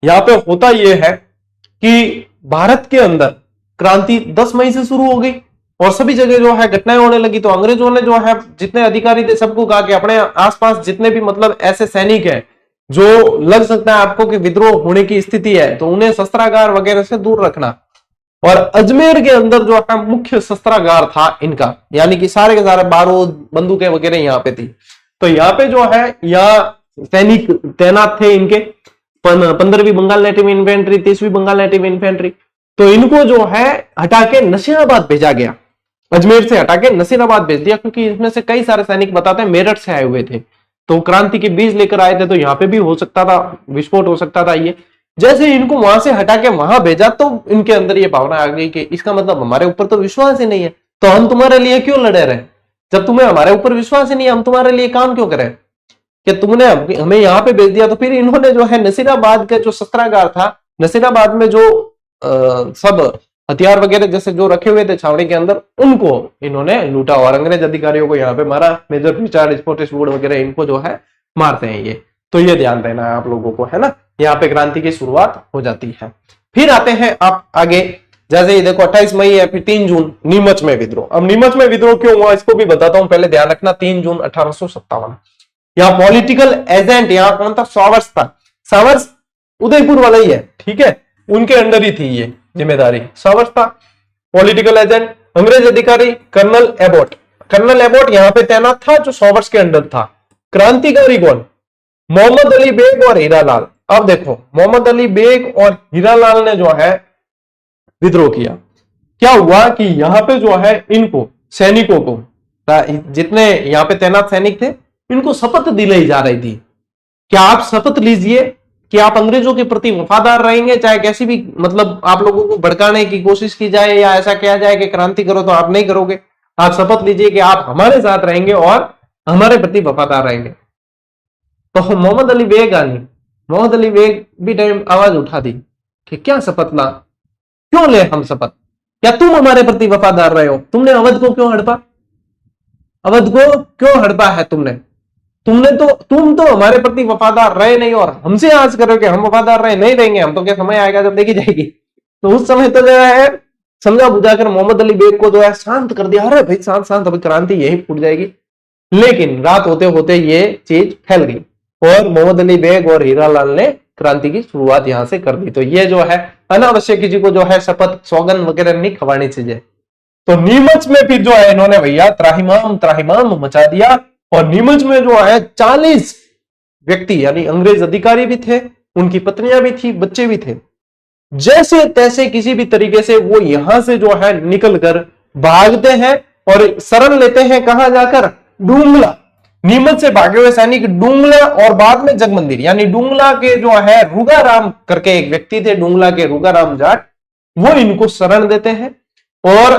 यहाँ पे होता यह है कि भारत के अंदर क्रांति 10 मई से शुरू हो गई और सभी जगह जो है घटनाएं होने लगी। तो अंग्रेजों ने जो है जितने अधिकारी थे सबको कहा कि अपने आसपास जितने भी मतलब ऐसे सैनिक हैं जो लग सकता है आपको कि विद्रोह होने की स्थिति है, तो उन्हें शस्त्रागार वगैरह से दूर रखना। और अजमेर के अंदर जो है मुख्य शस्त्रागार था इनका, यानी कि सारे के सारे बारूद, बंदूकें वगैरह यहाँ पे थी। तो यहाँ पे जो है यहाँ सैनिक तैनात थे इनके, 15वीं बंगाल नेटिव इन्फेंट्री, 30वीं बंगाल नेटिव इन्फेंट्री। तो इनको जो है हटा के नसीराबाद भेजा गया, अजमेर से हटा के नसीराबाद भेज दिया, क्योंकि इसमें से कई सारे सैनिक बताते हैं मेरठ से आए हुए थे, तो क्रांति के बीज लेकर आए थे, तो यहाँ पे भी हो सकता था विस्फोट हो सकता था। ये जैसे इनको वहां से हटा के वहां भेजा तो इनके अंदर ये भावना आ गई कि इसका मतलब हमारे ऊपर तो विश्वास ही नहीं है, तो हम तुम्हारे लिए क्यों लड़े रहे? जब तुम्हें हमारे ऊपर विश्वास ही नहीं है, हम तुम्हारे लिए काम क्यों करें? कि तुमने हमें यहाँ पे भेज दिया। तो फिर इन्होंने जो है नसीराबाद का जो शस्त्रागार था, नसीराबाद में जो सब हथियार वगैरह जैसे जो रखे हुए थे छावनी के अंदर, उनको इन्होंने लूटा और अंग्रेज अधिकारियों को यहाँ पे मारा। मेजर प्रिचार्ड, स्पॉटिसवुड वगैरह इनको जो है मारते हैं ये। तो ये ध्यान देना है आप लोगों को, है ना। यहाँ पे क्रांति की शुरुआत हो जाती है। फिर आते हैं आप आगे, जैसे ये देखो 28 मई है, फिर 3 जून नीमच में विद्रोह। अब नीमच में विद्रोह क्यों हुआ इसको भी बताता हूं, पहले ध्यान रखना। 3 जून 1857, यहाँ पॉलिटिकल एजेंट यहाँ कौन था? सावर्स था। सावर्स उदयपुर वाला ही है, ठीक है, उनके अंडर ही थी ये जिम्मेदारी। सावर्स था पॉलिटिकल एजेंट। अंग्रेज अधिकारी कर्नल एबॉट, कर्नल एबॉट यहाँ पे तैनात था जो सावर्स के अंडर था। क्रांतिकारी कौन? मोहम्मद अली बेग और हीरालाल। अब देखो मोहम्मद अली बेग और हीरालाल ने जो है विद्रोह किया। क्या हुआ कि यहां पे जो है इनको सैनिकों को, जितने यहां पे तैनात सैनिक थे, इनको शपथ दिलाई जा रही थी कि आप शपथ लीजिए कि आप अंग्रेजों के प्रति वफादार रहेंगे, चाहे कैसी भी मतलब आप लोगों को भड़काने की कोशिश की जाए या ऐसा किया जाए कि क्रांति करो तो आप नहीं करोगे। आप शपथ लीजिए कि आप हमारे साथ रहेंगे और हमारे प्रति वफादार रहेंगे। तो मोहम्मद अली बेग मोहम्मद अली बेग भी टाइम आवाज उठा दी कि क्या शपथ ला, क्यों ले हम शपथ? क्या तुम हमारे प्रति वफादार रहे हो? तुमने अवध को क्यों हड़पा? अवध को क्यों हड़पा है तुम तो हमारे प्रति वफादार रहे नहीं और हमसे आज करो कि हम वफादार रहे नहीं रहेंगे। हम तो क्या समय आएगा जब देखी जाएगी। तो उस समय तो जो है समझा बुझाकर मोहम्मद अली बेग को जो है शांत कर दिया। अरे भाई शांत शांत, अभी क्रांति यही फूट जाएगी। लेकिन रात होते होते ये चीज फैल गई और मोहम्मद अली बेग और हीरालाल ने क्रांति की शुरुआत यहां से कर दी। तो ये जो है अनावश्यक किसी को जो है शपथ सौगन वगैरह नहीं खवानी चाहिए। तो नीमच में फिर जो है इन्होंने भैया त्राहिमाम त्राहिमाम मचा दिया और नीमच में जो है 40 व्यक्ति यानी अंग्रेज अधिकारी भी थे, उनकी पत्नियां भी थी, बच्चे भी थे। जैसे तैसे किसी भी तरीके से वो यहां से जो है निकलकर भागते हैं और शरण लेते हैं कहां जाकर? डूंगला। नीमच से भागे हुए सैनिक डूंगला और बाद में जगमंदिर, यानी डूंगला के जो है रुगाराम करके एक व्यक्ति थे, डूंगला के रुगाराम जाट, वो इनको शरण देते हैं। और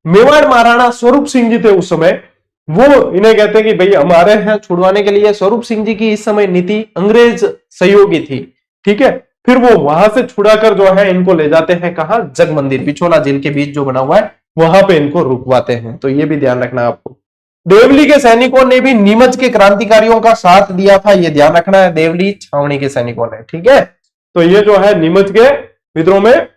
मेवाड़ महाराणा स्वरूप सिंह जी थे उस समय, वो इन्हें कहते हैं कि भाई हमारे हैं छुड़वाने के लिए। स्वरूप सिंह जी की इस समय नीति अंग्रेज सहयोगी थी, ठीक है। फिर वो वहां से छुड़ाकर जो है इनको ले जाते हैं कहां? जगमंदिर, पिछोला जेल के बीच जो बना हुआ है वहां पे इनको रुकवाते हैं। तो ये भी ध्यान रखना आपको। देवली के सैनिकों ने भी नीमच के क्रांतिकारियों का साथ दिया था, ये ध्यान रखना है, देवली छावनी के सैनिकों ने, ठीक है। तो ये जो है नीमच के विद्रोह में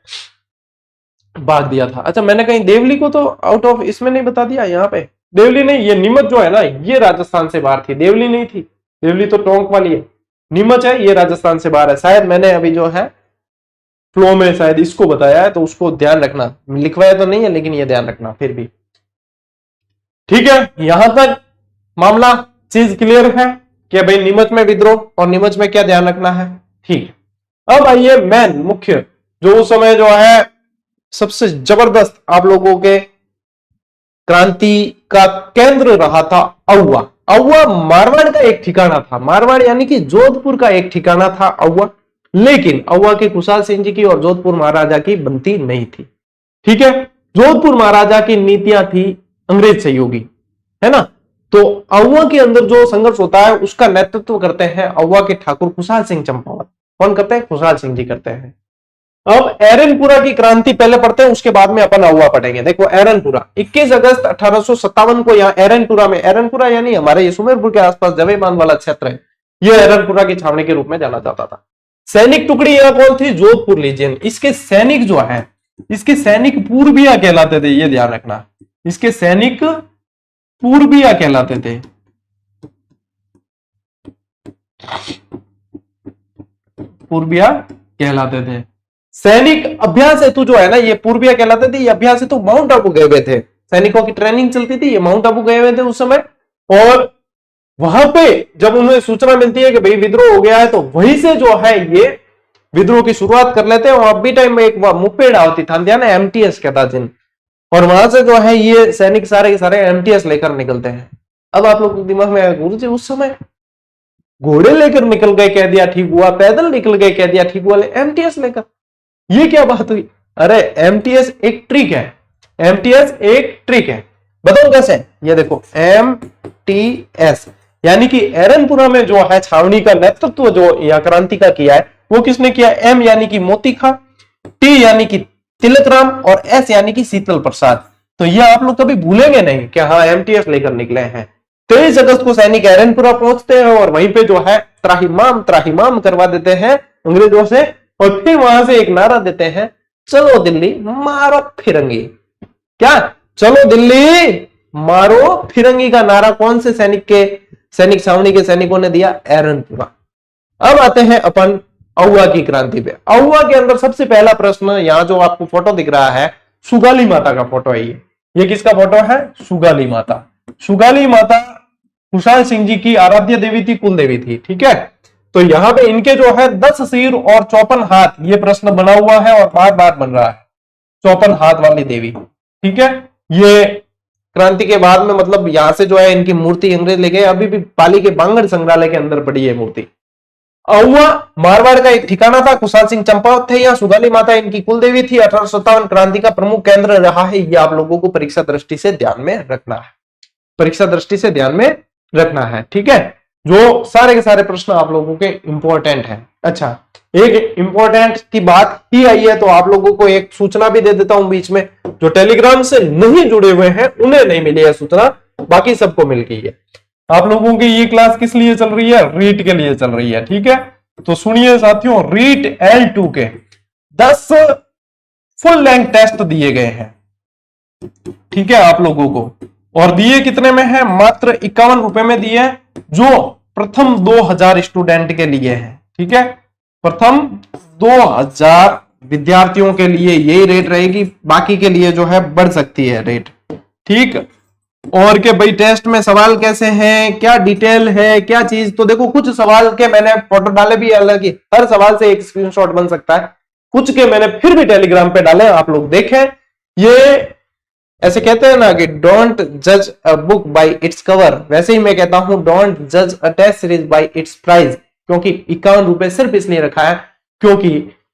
भाग दिया था। अच्छा, मैंने कहीं देवली को तो आउट ऑफ इसमें नहीं बता दिया, यहाँ पे देवली नहीं, ये नीमच जो है ना ये राजस्थान से बाहर थी, देवली नहीं थी। देवली तो टोंक वाली है, नीमच है ये राजस्थान से बाहर है। शायद मैंने अभी जो है फ्लो में शायद इसको बताया है, तो उसको ध्यान रखना। लिखवाया तो नहीं है लेकिन ये ध्यान रखना फिर भी, ठीक है। यहां तक मामला चीज क्लियर है कि भाई नीमच में विद्रोह और नीमच में क्या ध्यान रखना है, ठीक। अब आइए मेन मुख्य जो उस समय जो है सबसे जबरदस्त आप लोगों के क्रांति का केंद्र रहा था, औवा। औवा मारवाड़ का एक ठिकाना था, मारवाड़ यानी कि जोधपुर का एक ठिकाना था औवा। लेकिन औवा के खुशाल सिंह जी की और जोधपुर महाराजा की बनती नहीं थी, ठीक है। जोधपुर महाराजा की नीतियां थी अंग्रेज सहयोगी, है ना। तो औवा के अंदर जो संघर्ष होता है उसका नेतृत्व करते हैं औवा के ठाकुर खुशाल सिंह चंपावत। कौन करते हैं? खुशाल सिंह जी करते हैं। अब एरनपुरा की क्रांति पहले पढ़ते हैं, उसके बाद में अपन औवा पढ़ेंगे। देखो एरनपुरा 21 अगस्त 1857 को यहाँ एरनपुरा में, एरनपुरा यानी हमारे ये सुमेरपुर के आसपास जवे बांध वाला क्षेत्र है, यह एरनपुरा की छावनी के रूप में जाना जाता था। सैनिक टुकड़ी यहाँ कौन थी? जोधपुर लीजियन। इसके सैनिक जो है, इसके सैनिक पूर्विया कहलाते थे, ये ध्यान रखना। इसके सैनिक पूर्विया कहलाते थे। पूर्विया कहलाते थे। सैनिक अभ्यास हेतु जो है ना ये पूर्विया कहलाते थे। ये अभ्यास हेतु माउंट आबू गए हुए थे, सैनिकों की ट्रेनिंग चलती थी, ये माउंट आबू गए हुए थे उस समय। और वहां पे जब उन्हें सूचना मिलती है कि भाई विद्रोह हो गया है, तो वहीं से जो है ये विद्रोह की शुरुआत कर लेते हैं। और अभी टाइम में एक मुपेड़ होती था, ध्यान है, एमटीएस कहता जिन, और वहां से जो है ये सैनिक सारे के सारे एमटीएस लेकर निकलते हैं। अब आप लोग दिमाग में आया, गुरु जी उस समय घोड़े लेकर निकल गए कह दिया ठीक हुआ, पैदल निकल गए कह दिया ठीक हुआ, एमटीएस लेकर ये क्या बात हुई? अरे एमटीएस एक ट्रिक है, एमटीएस एक ट्रिक है, बताओ कैसे? ये देखो एमटीएस यानी कि एरनपुरा में जो है छावनी का नेतृत्व जो या क्रांति का किया है वो किसने किया? एम यानी कि मोती खां, टी यानी कि तिलकराम और एस यानी कि शीतल प्रसाद। तो ये आप लोग कभी भूलेंगे नहीं कि हाँ एमटीएस लेकर निकले हैं। 23 अगस्त को सैनिक एरनपुरा पहुंचते हैं और वहीं पे जो है त्राहिमाम त्राहिमाम करवा देते हैं अंग्रेजों से, और फिर वहां से एक नारा देते हैं, चलो दिल्ली मारो फिरंगी। क्या? चलो दिल्ली मारो फिरंगी का नारा कौन से सैनिक छावनी के सैनिकों ने दिया? एरनपुरा। अब आते हैं अपन अहुआ की क्रांति पे। अहुआ के अंदर सबसे पहला प्रश्न, यहां जो आपको फोटो दिख रहा है, सुगाली माता का फोटो है। ये किसका फोटो है? सुगाली माता। सुगाली माता कुशाल सिंह जी की आराध्य देवी थी, कुल देवी थी। ठीक है, तो यहां पे इनके जो है 10 सिर और 54 हाथ, ये प्रश्न बना हुआ है और बार बार बन रहा है, 54 हाथ वाली देवी। ठीक है, ये क्रांति के बाद में मतलब यहां से जो है इनकी मूर्ति अंग्रेज ले गए, अभी भी पाली के बांगड़ संग्रहालय के अंदर पड़ी है मूर्ति। अहुआ मारवाड़ का एक ठिकाना था, कुशाल सिंह चंपावत थे यहाँ, सुगाली माता इनकी कुलदेवी थी। 1857 क्रांति का प्रमुख केंद्र रहा है। ये आप लोगों को परीक्षा दृष्टि से ध्यान में रखना है, परीक्षा दृष्टि से ध्यान में रखना है। ठीक है, जो सारे के सारे प्रश्न आप लोगों के इंपॉर्टेंट हैं। अच्छा, एक इंपॉर्टेंट की बात ही आई है तो आप लोगों को एक सूचना भी दे देता हूं बीच में। जो टेलीग्राम से नहीं जुड़े हुए हैं उन्हें नहीं मिली है सूचना, बाकी सबको मिल गई है। आप लोगों की ये क्लास किस लिए चल रही है? रीट के लिए चल रही है। ठीक है, तो सुनिए साथियों, रीट L2 के 10 फुल लेंथ टेस्ट दिए गए हैं। ठीक है, आप लोगों को, और दिए कितने में है? मात्र 51 रुपए में दिए, जो प्रथम 2000 स्टूडेंट के लिए है। ठीक है, प्रथम 2000 विद्यार्थियों के लिए यही रेट रहेगी, बाकी के लिए जो है बढ़ सकती है रेट। ठीक, और के भाई टेस्ट में सवाल कैसे हैं, क्या डिटेल है, क्या चीज, तो देखो कुछ सवाल के मैंने फोटो डाले भी, हालांकि हर सवाल से एक स्क्रीनशॉट बन सकता है, कुछ के मैंने फिर भी टेलीग्राम पे डाले, आप लोग देखें। ये ऐसे कहते हैं ना कि डोंट जज a book by its cover, वैसे ही मैं कहता हूं डोंट जज a test series by its price, क्योंकि 51 रुपए सिर्फ इसलिए रखा है क्योंकि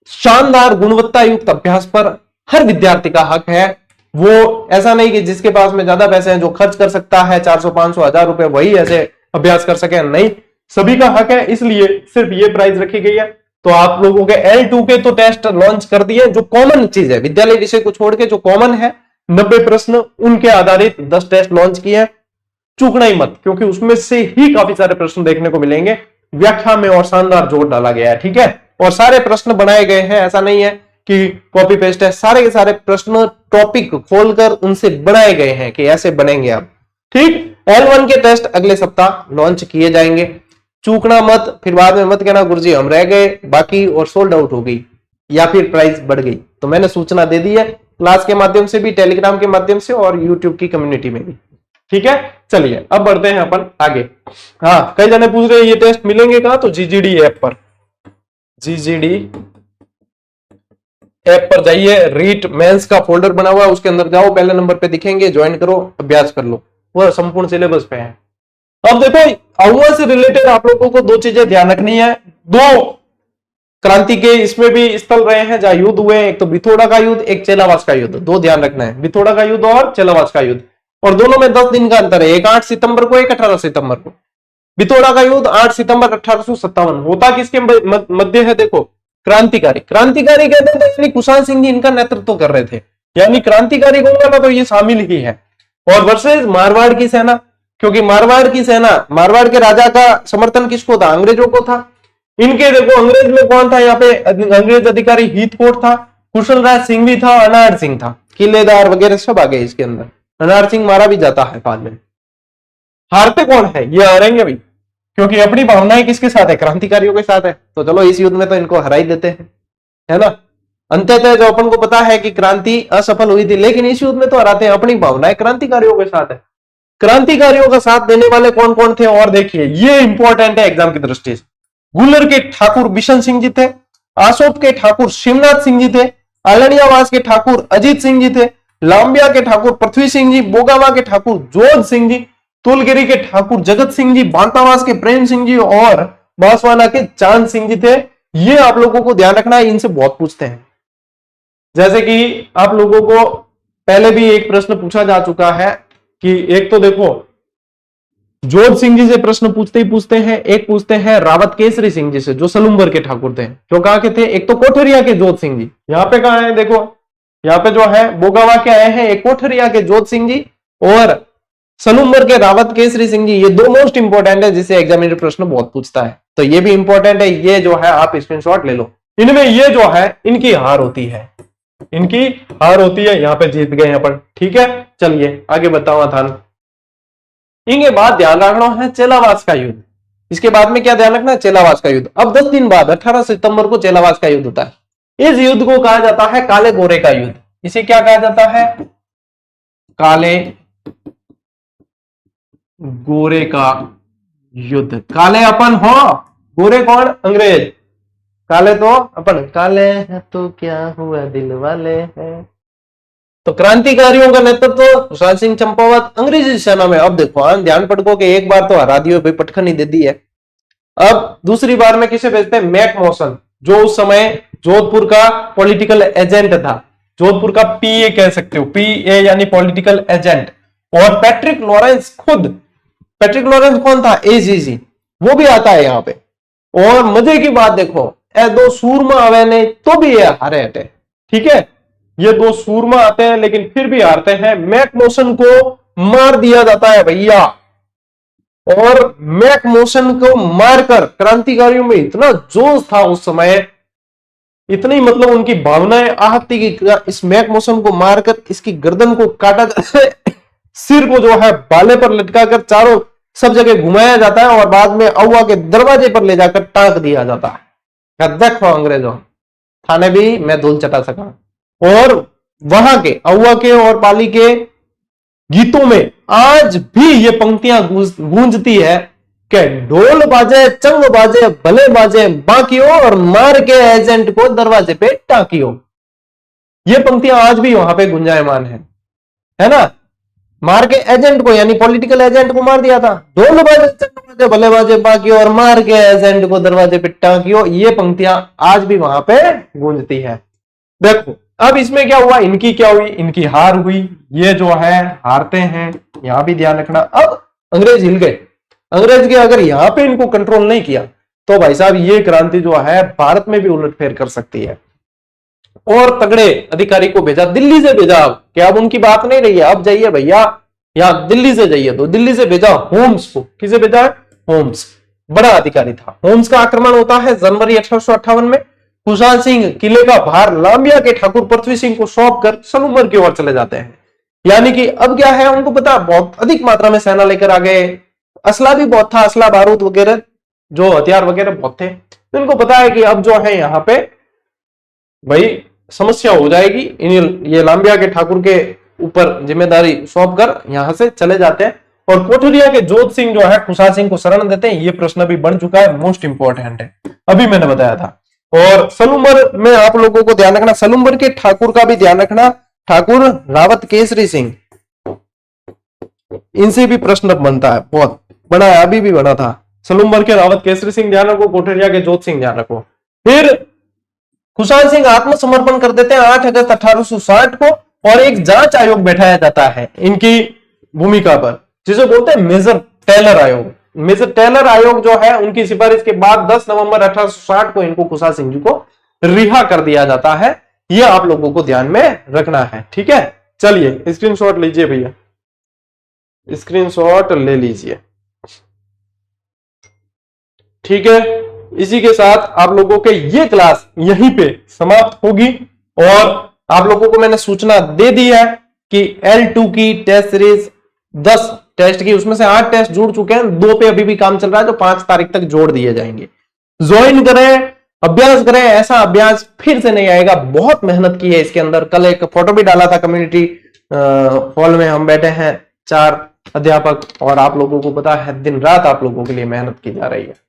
शानदार गुणवत्ता युक्त अभ्यास पर हर विद्यार्थी का हक है। वो ऐसा नहीं कि जिसके पास में ज्यादा पैसे हैं, जो खर्च कर सकता है 400 500 1000 रुपए, वही ऐसे अभ्यास कर सके, नहीं, सभी का हक है, इसलिए सिर्फ ये प्राइस रखी गई है। तो आप लोगों के L2 के तो टेस्ट लॉन्च कर दिए, जो कॉमन चीज है, विद्यालय विषय को छोड़ के जो कॉमन है 90 प्रश्न, उनके आधारित 10 टेस्ट लॉन्च किए हैं। चूकना ही मत, क्योंकि उसमें से ही काफी सारे प्रश्न देखने को मिलेंगे, व्याख्या में और शानदार जोर डाला गया है। ठीक है, और सारे प्रश्न बनाए गए हैं, ऐसा नहीं है कि कॉपी पेस्ट है, सारे के सारे प्रश्न टॉपिक खोलकर उनसे बनाए गए हैं कि ऐसे बनेंगे आप। ठीक, L1 के टेस्ट अगले सप्ताह लॉन्च किए जाएंगे, चूकना मत, फिर बाद में मत कहना गुरुजी हम रह गए बाकी और सोल्ड आउट हो गई या फिर प्राइस बढ़ गई। तो मैंने सूचना दे दी है, क्लास के माध्यम से भी, टेलीग्राम के माध्यम से और यूट्यूब की कम्युनिटी में भी। ठीक है, चलिए अब बढ़ते हैं अपन आगे। हाँ, कई जने पूछ रहे हैं ये टेस्ट मिलेंगे कहां? तो GGD ऐप पर, GGD ऐप पर जाइए, रीट मेंस का फोल्डर बना हुआ है, उसके अंदर जाओ, पहले नंबर पे दिखेंगे, ज्वाइन करो, अभ्यास कर लो, वो संपूर्ण सिलेबस पे है। अब देखो, अहुआ से रिलेटेड आप लोगों को दो चीजें ध्यान रखनी है। दो क्रांति के इसमें भी स्थल रहे हैं जहां युद्ध हुए, एक तो बिथोड़ा का युद्ध, एक चेलावास का युद्ध, दो ध्यान रखना है, बिथोड़ा का युद्ध और चेलावास का युद्ध, और दोनों में 10 दिन का अंतर है, एक 8 सितंबर को, एक 18 सितंबर को। बिथोड़ा का युद्ध 8 सितंबर 1857 होता किसके मध्य है? देखो, क्रांतिकारी कहते हैं, यानी कुशाल सिंह जी इनका नेतृत्व कर रहे थे, यानी क्रांतिकारी कहूंगा ना तो ये शामिल ही है। और वर्सेस मारवाड़ की सेना, क्योंकि मारवाड़ की सेना, मारवाड़ के राजा का समर्थन किसको था? अंग्रेजों को था। इनके देखो अंग्रेज में कौन था? यहाँ पे अंग्रेज अधिकारी हीथकोट था, कुशलराज सिंह भी था, अनार सिंह था, किलेदार वगैरह सब आ गए इसके अंदर। अनार सिंह मारा भी जाता है बाद में। हारते कौन है? ये हारेंगे भाई, क्योंकि अपनी भावनाएं किसके साथ है? क्रांतिकारियों के साथ है। तो चलो इस युद्ध में तो इनको हरा ही देते हैं, है ना। अंततः जो अपन को पता है कि क्रांति असफल हुई थी, लेकिन इस युद्ध में तो हराते हैं, अपनी भावनाएं क्रांतिकारियों के साथ है। क्रांतिकारियों का साथ देने वाले कौन कौन थे? और देखिए, ये इंपॉर्टेंट है एग्जाम की दृष्टि से। गुलर के ठाकुर बिशन सिंह जी थे, आसोप के ठाकुर शिवनाथ सिंह जी थे, आलड़ियावास के ठाकुर अजीत सिंह जी थे, लांबिया के ठाकुर पृथ्वी सिंह जी, बोगावा के ठाकुर जोध सिंह जी, तुलगिरी के ठाकुर जगत सिंह जी, बांतावास के प्रेम सिंह जी और बांसवाना के चांद सिंह जी थे। ये आप लोगों को ध्यान रखना है, इनसे बहुत पूछते हैं। जैसे कि आप लोगों को पहले भी एक प्रश्न पूछा जा चुका है कि एक तो देखो जोध सिंह जी से प्रश्न पूछते ही पूछते हैं, एक पूछते हैं रावत केसरी सिंह जी से जो सलूम्बर के ठाकुर थे। जो कहां के थे? एक तो कोठरिया के जोध सिंह जी, यहाँ पे कहा है, देखो यहाँ पे जो है बोगावा के आए हैं, एक कोठरिया के जोध सिंह जी और सलूम्बर के रावत केसरी सिंह जी। ये दो मोस्ट इंपोर्टेंट है जिसे एग्जामिनर प्रश्न बहुत पूछता है। तो ये भी इंपॉर्टेंट है, ये जो है आप स्क्रीनशॉट ले लो। इनमें ये जो है इनकी हार होती है, इनकी हार होती है, यहां पे जीत गए अपन। ठीक है, चलिए आगे बताओ था। इनके बाद ध्यान रखना है चेलावास का युद्ध। इसके बाद में क्या ध्यान रखना है, चेलावास का युद्ध। अब 10 दिन बाद 18 सितंबर को चेलावास का युद्ध होता है। इस युद्ध को कहा जाता है काले गोरे का युद्ध। इसे क्या कहा जाता है, काले गोरे का युद्ध। काले अपन हो, गोरे कौन, अंग्रेज। काले तो अपन, काले है तो क्या हुआ दिल वाले हैं। तो क्रांतिकारियों का नेतृत्व खुशहाल सिंह चंपावत अंग्रेजी सेना में। अब देखो ध्यान पटको के एक बार तो हरा दियो भाई, पटखनी दे दी है। अब दूसरी बार में किसे भेजते हैं, मैक मॉसन, जो उस समय जोधपुर का पॉलिटिकल एजेंट था। जोधपुर का पीए कह सकते हो, पीए यानी पॉलिटिकल एजेंट। और पैट्रिक लॉरेंस खुद, पैट्रिक लॉरेंस कौन था, एजीजी, वो भी आता है यहाँ पे। और मजे की बात देखो, ए दो सूरमा आवे नहीं तो भी ये हारे हटे। ठीक है, ये दो सूरमा आते हैं लेकिन फिर भी हारते हैं। मैक मॉसन को मार दिया जाता है भैया। और मैक मॉसन को मारकर क्रांतिकारियों में इतना जोश था उस समय, इतनी मतलब उनकी भावनाएं आहत थी कि इस मैक मॉसन को मारकर इसकी गर्दन को काटा सिर को जो है बाले पर लटकाकर चारों सब जगह घुमाया जाता है और बाद में औवा के दरवाजे पर ले जाकर टांक दिया जाता है। देखो अंग्रेजों, थाने भी मैं धूल चटा सका। और वहां के औवा के और पाली के गीतों में आज भी ये पंक्तियां गूंजती है कि ढोल बाजे चंग बाजे भले बाजे बाकियो और मार के एजेंट को दरवाजे पे टाकियो। ये पंक्तियां आज भी वहां पे गुंजायमान है ना। मार के एजेंट को यानी पॉलिटिकल एजेंट को मार दिया था। ढोल बाजे चंग बाजे भले बाजे बाकियो और मार के एजेंट को दरवाजे पे टाकियो। ये पंक्तियां आज भी वहां पे गूंजती है। देखो अब इसमें क्या हुआ, इनकी क्या हुई, इनकी हार हुई। ये जो है हारते हैं, यहां भी ध्यान रखना। अब अंग्रेज हिल गए। अंग्रेज के अगर यहां पे इनको कंट्रोल नहीं किया तो भाई साहब ये क्रांति जो है भारत में भी उलटफेर कर सकती है। और तगड़े अधिकारी को भेजा, दिल्ली से भेजा। अब क्या अब उनकी बात नहीं रही है, अब जाइए भैया यहां दिल्ली से जाइए। तो दिल्ली से भेजा होम्स को। किसे भेजा है, होम्स, बड़ा अधिकारी था। होम्स का आक्रमण होता है जनवरी 1858 में। खुशहाल सिंह किले का भार लांबिया के ठाकुर पृथ्वी सिंह को सौंप कर सलूमर की ओर चले जाते हैं। यानी कि अब क्या है, उनको पता बहुत अधिक मात्रा में सेना लेकर आ गए। असला भी बहुत था, असला बारूद वगैरह जो हथियार वगैरह बहुत थे। तो इनको पता है कि अब जो है यहाँ पे भाई समस्या हो जाएगी। ये लांबिया के ठाकुर के ऊपर जिम्मेदारी सौंप कर यहां से चले जाते हैं। और कोठरिया के जोध सिंह जो है खुशहाल सिंह को शरण देते हैं। ये प्रश्न भी बन चुका है, मोस्ट इंपॉर्टेंट है, अभी मैंने बताया था। और सलूमर में आप लोगों को ध्यान रखना, सलूमर के ठाकुर का भी ध्यान रखना, ठाकुर रावत केसरी सिंह, इनसे भी प्रश्न बनता है, बहुत बड़ा है, अभी भी बना था। सलूमर के रावत केसरी सिंह ध्यान रखो, कोठरिया के जोध सिंह ध्यान रखो। फिर खुशहाल सिंह आत्मसमर्पण कर देते हैं 8 अगस्त 1860 को। और एक जांच आयोग बैठाया जाता है इनकी भूमिका पर, जिसे बोलते हैं मेजर टेलर आयोग। मेजर टेलर आयोग जो है उनकी सिफारिश के बाद 10 नवंबर 1860 को इनको खुशहाल सिंह जी को रिहा कर दिया जाता है। ये आप लोगों को ध्यान में रखना है। ठीक है, चलिए स्क्रीनशॉट लीजिए भैया, स्क्रीनशॉट ले लीजिए। ठीक है, इसी के साथ आप लोगों के ये क्लास यहीं पे समाप्त होगी। और आप लोगों को मैंने सूचना दे दी है कि L2 की टेस्ट सीरीज 10 टेस्ट की, उसमें से 8 टेस्ट जुड़ चुके हैं, 2 पे अभी भी काम चल रहा है, जो 5 तारीख तक जोड़ दिए जाएंगे। ज्वाइन करें, अभ्यास करें, ऐसा अभ्यास फिर से नहीं आएगा। बहुत मेहनत की है इसके अंदर। कल एक फोटो भी डाला था, कम्युनिटी हॉल में हम बैठे हैं 4 अध्यापक, और आप लोगों को पता है दिन रात आप लोगों के लिए मेहनत की जा रही है।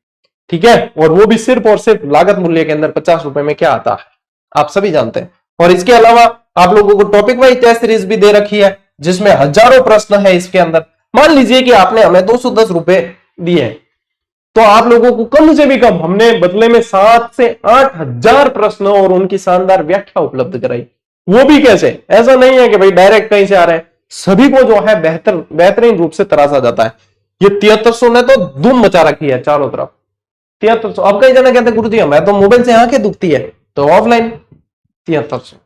ठीक है, और वो भी सिर्फ और सिर्फ लागत मूल्य के अंदर 50 रुपए में क्या आता है आप सभी जानते हैं। और इसके अलावा आप लोगों को टॉपिक वाइज टेस्ट सीरीज भी दे रखी है, जिसमें हजारों प्रश्न है इसके अंदर। मान लीजिए कि आपने हमें 210 रुपए दिए, तो आप लोगों को कम से भी कम हमने बदले में 7 से 8 हजार प्रश्न और उनकी शानदार व्याख्या उपलब्ध कराई। वो भी कैसे, ऐसा नहीं है कि भाई डायरेक्ट कहीं से आ रहे हैं, सभी को जो है बेहतरीन रूप से तराशा जाता है। ये 7300 ने तो धूम मचा रखी है चारों तरफ। 7300। अब कई जना कहते हैं गुरु जी हमें तो मोबाइल से आंखें दुखती है, तो ऑफलाइन 7300।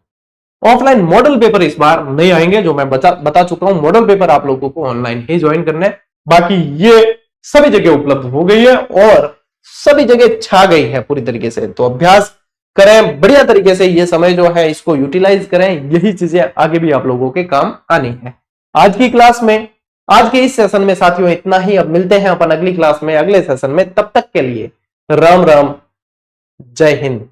ऑफलाइन मॉडल पेपर इस बार नहीं आएंगे, जो मैं बता चुका हूं। मॉडल पेपर आप लोगों को ऑनलाइन ही ज्वाइन करना है। बाकी ये सभी जगह उपलब्ध हो गई है। और सभी जगह छा गई है पूरी तरीके से। तो अभ्यास करें बढ़िया तरीके से, ये समय जो है इसको यूटिलाइज करें, यही चीजें आगे भी आप लोगों के काम आनी है। आज की क्लास में, आज के इस सेशन में साथियों इतना ही। अब मिलते हैं अपन अगली क्लास में, अगले सेशन में। तब तक के लिए राम राम, जय हिंद।